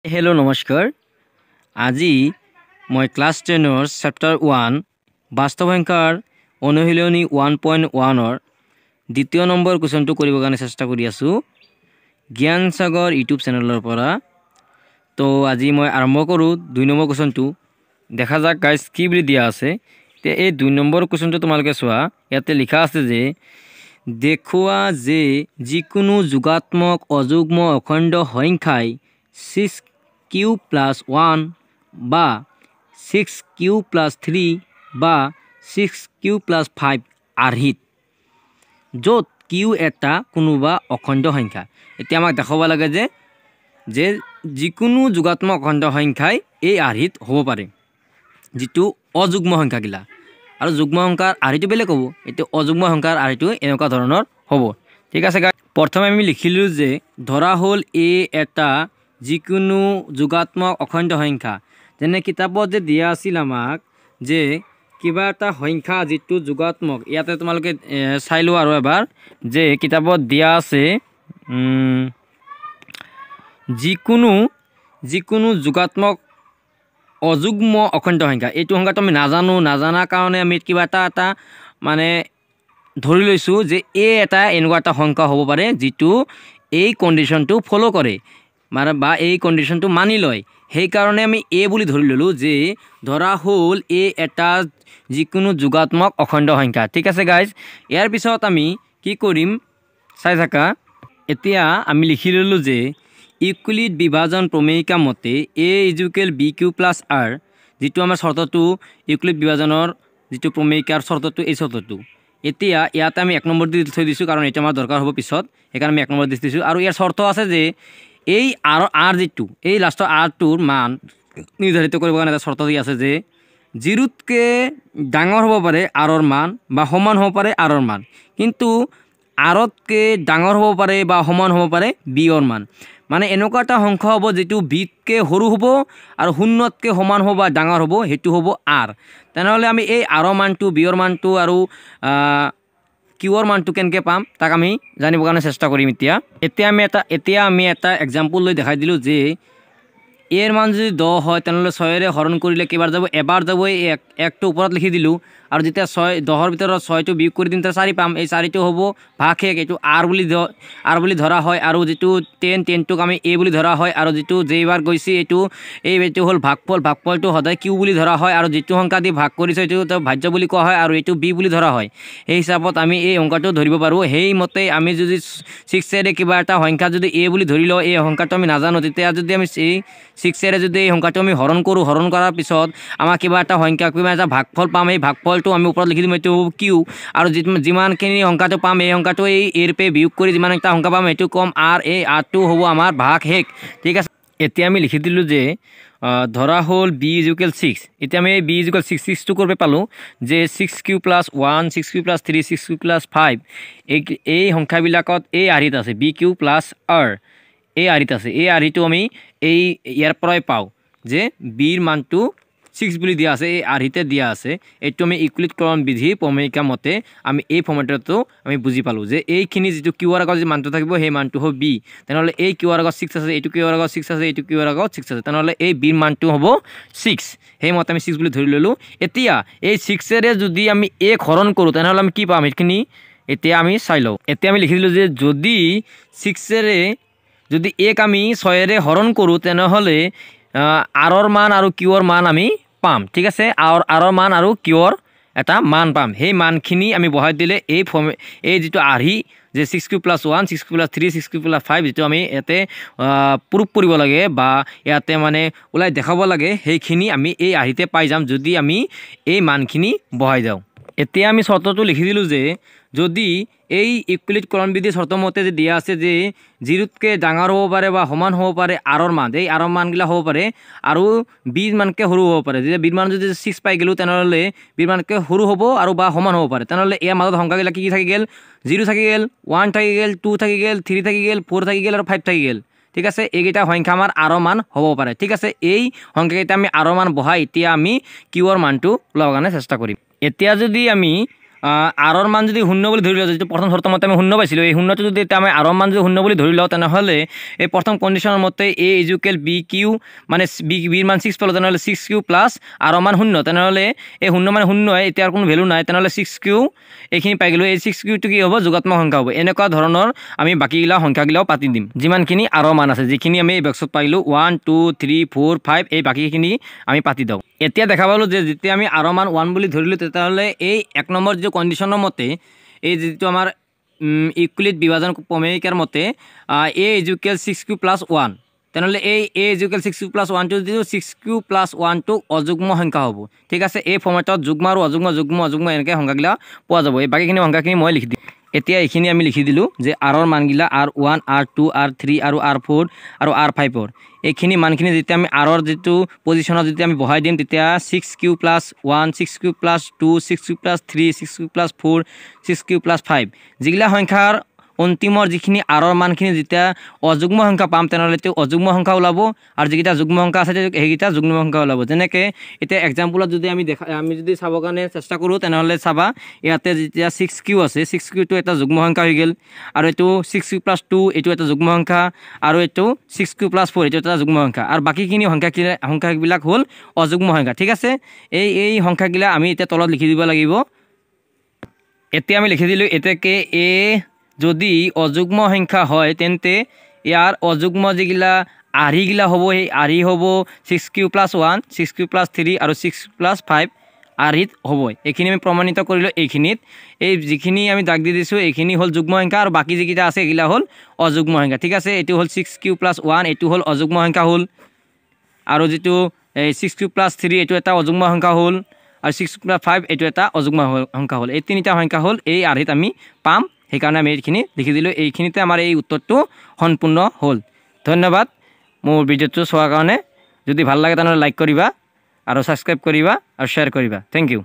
Hello' নমস্কাৰ। আজি মই ক্লাছ 10ৰ চেপ্টাৰ 1 বাস্তৱ সংখ্যাৰ অনুশীলনী 1.1ৰ দ্বিতীয় নম্বৰ কুৱেশ্যনটো কৰিবৰ কাৰণে চেষ্টা কৰি আছোঁ জ্ঞান সাগৰ ইউটিউব চেনেলৰ পৰা। তো আজি মই আৰম্ভ কৰোঁ 2 নম্বৰ কুৱেশ্যনটো। দেখা যাক গাইজ কি বুলি দিয়া আছে। এতিয়া এই 2 নম্বৰ কুৱেশ্যনটো তোমালোকে চোৱা। ইয়াতে লিখা আছে যে দেখুওৱা যে যিকোনো যোগাত্মক অযুগ্ম অখণ্ড সংখ্যাই 6q+1 বা 6q+3 বা 6q+5 আৰ্হিত, য'ত q এটা কোনোবা অখণ্ড সংখ্যা। এতিয়া আমাক দেখাব লাগে যে যিকোনো যোগাত্মক অখণ্ড সংখ্যাই এই আৰ্হিত হ'ব পাৰে, যিটো অযুগ্ম সংখ্যাগিলা। আৰু যুগ্ম সংখ্যাৰ আৰ্হিটো বেলেগ হ'ব, এইটো অযুগ্ম সংখ্যাৰ আৰ্হিটো এনেকুৱা ধৰণৰ হ'ব। ঠিক আছে গাইজ, প্ৰথমে আমি লিখিলোঁ যে ধৰা হ'ল এ এটা যিকোনো যোগাত্মক অখণ্ড সংখ্যা। যেনে কিতাপত যে দিয়া আছিল আমাক যে কিবা এটা সংখ্যা যিটো যোগাত্মক, ইয়াতে তোমালোকে চাই লোৱা আৰু এবাৰ যে কিতাপত দিয়া আছে যিকোনো যোগাত্মক অযুগ্ম অখণ্ড সংখ্যা। এইটো সংখ্যাটো আমি নাজানাৰ কাৰণে আমি কিবা এটা মানে ধৰি লৈছোঁ যে এটা এনেকুৱা এটা সংখ্যা হ'ব পাৰে যিটো এই কণ্ডিশ্যনটো ফ'ল' কৰে বা এই কণ্ডিশ্যনটো মানি লয়। সেইকাৰণে আমি এ বুলি ধৰি ল'লোঁ যে ধৰা হ'ল এ এটা যিকোনো যোগাত্মক অখণ্ড সংখ্যা। ঠিক আছে গাইজ, ইয়াৰ পিছত আমি কি কৰিম চাই থাকা। এতিয়া আমি লিখি ল'লোঁ যে ইউক্লিড বিভাজন প্ৰমেয়িকা মতে a=bq+r, যিটো আমাৰ চৰ্তটো ইউক্লিড বিভাজনৰ যিটো প্ৰমেয়িকাৰ চৰ্তটো, এই চৰ্তটো। এতিয়া ইয়াতে আমি 1 নম্বৰ দি থৈ দিছোঁ কাৰণ এইটো আমাৰ দৰকাৰ হ'ব পিছত, সেইকাৰণে আমি 1 নম্বৰ দি দিছোঁ। আৰু ইয়াৰ চৰ্ত আছে যে এই আৰ যিটো এই লাষ্টৰ আৰটোৰ মান নিৰ্ধাৰিত কৰিবৰ কাৰণে এটা চৰ্ত দি আছে যে 0তকৈ ডাঙৰ হ'ব পাৰে আৰৰ মান বা সমান হ'ব পাৰে আৰৰ মান, কিন্তু আৰতকৈ ডাঙৰ হ'ব পাৰে বা সমান হ'ব পাৰে বিৰ মান। মানে এনেকুৱা এটা সংখ্যা হ'ব যিটো বিতকৈ সৰু হ'ব আৰু 0তকৈ সমান হ'ব বা ডাঙৰ হ'ব, সেইটো হ'ব আৰ। তেনেহ'লে আমি এই আৰৰ মানটো, বিৰ মানটো আৰু কিউৰ মানটো কেনেকৈ পাম তাক আমি জানিবৰ কাৰণে চেষ্টা কৰিম। এতিয়া আমি এটা এক্সাম্পল লৈ দেখাই দিলোঁ যে এৰ মান যদি 10 হয় তেনেহ'লে 6ৰে হৰণ কৰিলে কেইবাৰ যাব, এবাৰ যাব। এই 1টো ওপৰত লিখি দিলোঁ আৰু যেতিয়া 10ৰ ভিতৰত 6টো বিয়োগ কৰি দিম তেতিয়া 4 পাম। এই 4টো হ'ব ভাগশেষ, এইটো আৰ বুলি ধৰা হয়। আৰু যিটো 10টোক আমি এ বুলি ধৰা হয়। আৰু যিটো যেইবাৰ গৈছে এইটো হ'ল ভাগফলটো সদায় কিউ বুলি ধৰা হয়। আৰু যিটো সংখ্যা দি ভাগ কৰিছে এইটো ভাজ্য বুলি কোৱা হয় আৰু এইটো বি বুলি ধৰা হয়। সেই হিচাপত আমি এই সংখ্যাটো ধৰিব পাৰোঁ। সেইমতে আমি যদি 6ৰে কিবা এটা সংখ্যা যদি এ বুলি ধৰি লওঁ, এই সংখ্যাটো আমি নাজানো, তেতিয়া যদি আমি এই 6ৰে যদি এই সংখ্যাটো আমি হৰণ কৰোঁ, হৰণ কৰাৰ পিছত আমাৰ কিবা এটা সংখ্যা, কিবা এটা ভাগফল পাম। এই ভাগফলটো আমি ওপৰত লিখি দিম, এইটো কিউ। আৰু যিমানখিনি সংখ্যাটো পাম এই সংখ্যাটো এই এৰ পে বিয়োগ কৰি যিমান এটা সংখ্যা পাম সেইটো কম আৰ। এই আৰটো হ'ব আমাৰ ভাগশেষ। ঠিক আছে, এতিয়া আমি লিখি দিলোঁ যে ধৰা হ'ল b=6। এতিয়া আমি b=6টো কৰিব পালোঁ যে 6q+1 6q+3 6q+5 এই সংখ্যাবিলাকত এই আৰ্হিত আছে bq+r, এই আৰ্হিত আছে। এই আৰ্হিটো আমি ইয়াৰ পৰাই পাওঁ যে বিৰ মানটো 6 বুলি দিয়া আছে, এই আৰ্হিতে দিয়া আছে। এইটো আমি ইউক্লিডকৰণ বিধি প্ৰমেয়িকা মতে আমি এই ফৰ্মেটটো আমি বুজি পালোঁ যে এইখিনি যিটো কিউৰ আগত যি মানটো থাকিব সেই মানটো হ'ব বি। তেনেহ'লে এই কিউৰ আগত 6 আছে, এইটো কিউৰ আগত 6 আছে, এইটো কিউৰ আগত 6 আছে, তেনেহ'লে এই বিৰ মানটো হ'ব 6। সেইমতে আমি 6 বুলি ধৰি ল'লোঁ। এতিয়া এই 6ৰে যদি আমি এক হৰণ কৰোঁ তেনেহ'লে আমি কি পাম সেইখিনি এতিয়া আমি চাই লওঁ। এতিয়া আমি লিখি দিলোঁ যে যদি 6ৰে যদি এক আমি 6ৰে হৰণ কৰোঁ তেনেহ'লে আৰৰ মান আৰু কিউৰ মান আমি পাম। ঠিক আছে, আৰৰ মান আৰু কিউৰ এটা মান পাম। সেই মানখিনি আমি বহাই দিলে এই যিটো আৰ্হি যে 6q+1 6q+3 6q+5 যিটো আমি ইয়াতে প্ৰুফ কৰিব লাগে বা ইয়াতে মানে ওলাই দেখাব লাগে, সেইখিনি আমি এই আৰ্হিতে পাই যাম যদি আমি এই মানখিনি বহাই যাওঁ। এতিয়া আমি চৰ্তটো লিখি দিলোঁ যে যদি এই ইউক্লিডকৰণ বিধি চৰ্ত মতে যে দিয়া আছে যে 0তকৈ ডাঙৰ হ'ব পাৰে বা সমান হ'ব পাৰে আৰৰ মান, এই আৰৰ মানগিলা হ'ব পাৰে আৰু বিৰ মানকৈ সৰু হ'ব পাৰে। যেতিয়া বিৰ মান যদি 6 পাই গ'লোঁ তেনেহ'লে বিৰ মানকৈ সৰু হ'ব আৰু বা সমান হ'ব পাৰে। তেনেহ'লে ইয়াৰ মাজত সংখ্যাগিলা কি থাকি গ'ল, 0 থাকি গ'ল, 1 থাকি গ'ল, 2 থাকি গ'ল, 3 থাকি গ'ল, 4 থাকি গ'ল আৰু 5 থাকি গ'ল। ঠিক আছে, এইকেইটা সংখ্যা আমাৰ আৰৰ মান হ'ব পাৰে। ঠিক আছে, এই সংখ্যাকেইটা আমি আৰৰ মান বহাই এতিয়া আমি কিউৰ মানটো ওলাবৰ কাৰণে চেষ্টা কৰিম। এতিয়া যদি আমি আৰৰ মান যদি শূন্য বুলি ধৰি লওঁ, যিটো প্ৰথম চৰ্ত মতে আমি শূন্য পাইছিলোঁ, এই শূন্যটো যদি এতিয়া আমি আৰৰ মান যদি শূন্য বুলি ধৰি লওঁ, তেনেহ'লে এই প্ৰথম কণ্ডিশ্যনৰ মতে এ ইজুকেল বি কিউ, মানে বিৰ মান 6 পালোঁ, তেনেহ'লে 6q প্লাছ আৰৰ মান শূন্য, তেনেহ'লে এই শূন্য মানে শূন্য হয়, এতিয়া কোনো ভেলু নাই, তেনেহ'লে 6q এইখিনি পাই গ'লোঁ। এই 6qটো কি হ'ব? যোগাত্মক সংখ্যা হ'ব। এনেকুৱা ধৰণৰ আমি বাকীগিলা সংখ্যাগিলাও পাতি দিম, যিমানখিনি আৰৰ মান আছে, যিখিনি আমি এই বক্সত পাইলোঁ 1 2 3 4 5, এই বাকীখিনি আমি পাতি দিওঁ। এতিয়া দেখা পালোঁ যে যেতিয়া আমি আৰৰ মান 1 বুলি ধৰিলোঁ, তেতিয়াহ'লে এই 1 নম্বৰ যিটো কণ্ডিশ্যনৰ মতে, এই যিটো আমাৰ ইকুইলিট বিভাজন প্ৰমেয়িকাৰ মতে এ ইজুকেল 6q প্লাছ 1, তেনেহ'লে এই এ ইজুকেল 6q প্লাছ 1টো যিটো 6q প্লাছ 1টো অযুগ্ম সংখ্যা হ'ব। ঠিক আছে, এই ফৰ্মেটত যুগ্ম আৰু অযুগ্ম যুগ্ম অযুগ্ম এনেকৈ সংখ্যাগিলা পোৱা যাব। এই বাকীখিনি সংখ্যাখিনি মই লিখি দিম। এতিয়া এইখিনি আমি লিখি দিলোঁ যে আৰৰ মানগিলা R1 R2 R3 আৰু R4 আৰু R5ৰ এইখিনি মানখিনি যেতিয়া আমি আৰৰ যিটো পজিশ্যনত যেতিয়া আমি বহাই দিম, তেতিয়া 6q plus 1 6q plus 2 6q plus 3 6q plus 4 6q plus 5 যিগিলা সংখ্যাৰ অন্তিমৰ যিখিনি আৰৰ মানখিনি যেতিয়া অযুগ্ম সংখ্যা পাম, তেনেহ'লে তেওঁ অযুগ্ম সংখ্যা ওলাব, আৰু যিকেইটা যুগ্ম সংখ্যা আছে সেইকেইটা যুগ্ম সংখ্যা ওলাব। যেনেকৈ এতিয়া এক্সাম্পলত যদি আমি যদি চাবৰ কাৰণে চেষ্টা কৰোঁ, তেনেহ'লে চাবা ইয়াতে যেতিয়া 6q আছে, 6qটো এটা যুগ্ম সংখ্যা হৈ গ'ল, আৰু এইটো 6q প্লাছ 2 এইটো এটা যুগ্ম সংখ্যা, আৰু এইটো 6q প্লাছ 4 এইটো এটা যুগ্ম সংখ্যা, আৰু বাকীখিনি সংখ্যাবিলাক হ'ল অযুগ্ম সংখ্যা। ঠিক আছে, এই সংখ্যাগিলা আমি এতিয়া তলত লিখি দিব লাগিব। এতিয়া আমি লিখি দিলোঁ, এতেকে এ যদি অযুগ্ম সংখ্যা হয়, তেন্তে ইয়াৰ অযুগ্ম যিগিলা আৰ্হিগিলা হ'ব, সেই আৰ্হি হ'ব 6q প্লাছ 1 6q প্লাছ 3 আৰু 6q প্লাছ 5 আৰ্হিত হ'বই। এইখিনি আমি প্ৰমাণিত কৰিলোঁ। এইখিনিত এই যিখিনি আমি দাগ দি দিছোঁ, এইখিনি হ'ল যুগ্ম সংখ্যা, আৰু বাকী যিকেইটা আছে এইগিলা হ'ল অযুগ্ম সংখ্যা। ঠিক আছে, এইটো হ'ল 6q প্লাছ 1, এইটো হ'ল অযুগ্ম সংখ্যা হ'ল, আৰু যিটো 6q প্লাছ 3 এইটো এটা অযুগ্ম সংখ্যা হ'ল, আৰু 6q প্লাছ 5 এইটো এটা অযুগ্ম সংখ্যা হ'ল। এই তিনিটা সংখ্যা হ'ল এই আৰ্হিত আমি পাম, সেইকাৰণে আমি এইখিনি লিখি দিলোঁ। এইখিনিতে আমাৰ এই উত্তৰটো সম্পূৰ্ণ হ'ল। ধন্যবাদ মোৰ ভিডিঅ'টো চোৱাৰ কাৰণে। যদি ভাল লাগে তেনেহ'লে লাইক কৰিবা, আৰু ছাবস্ক্ৰাইব কৰিবা, আৰু শ্বেয়াৰ কৰিবা। Thank U.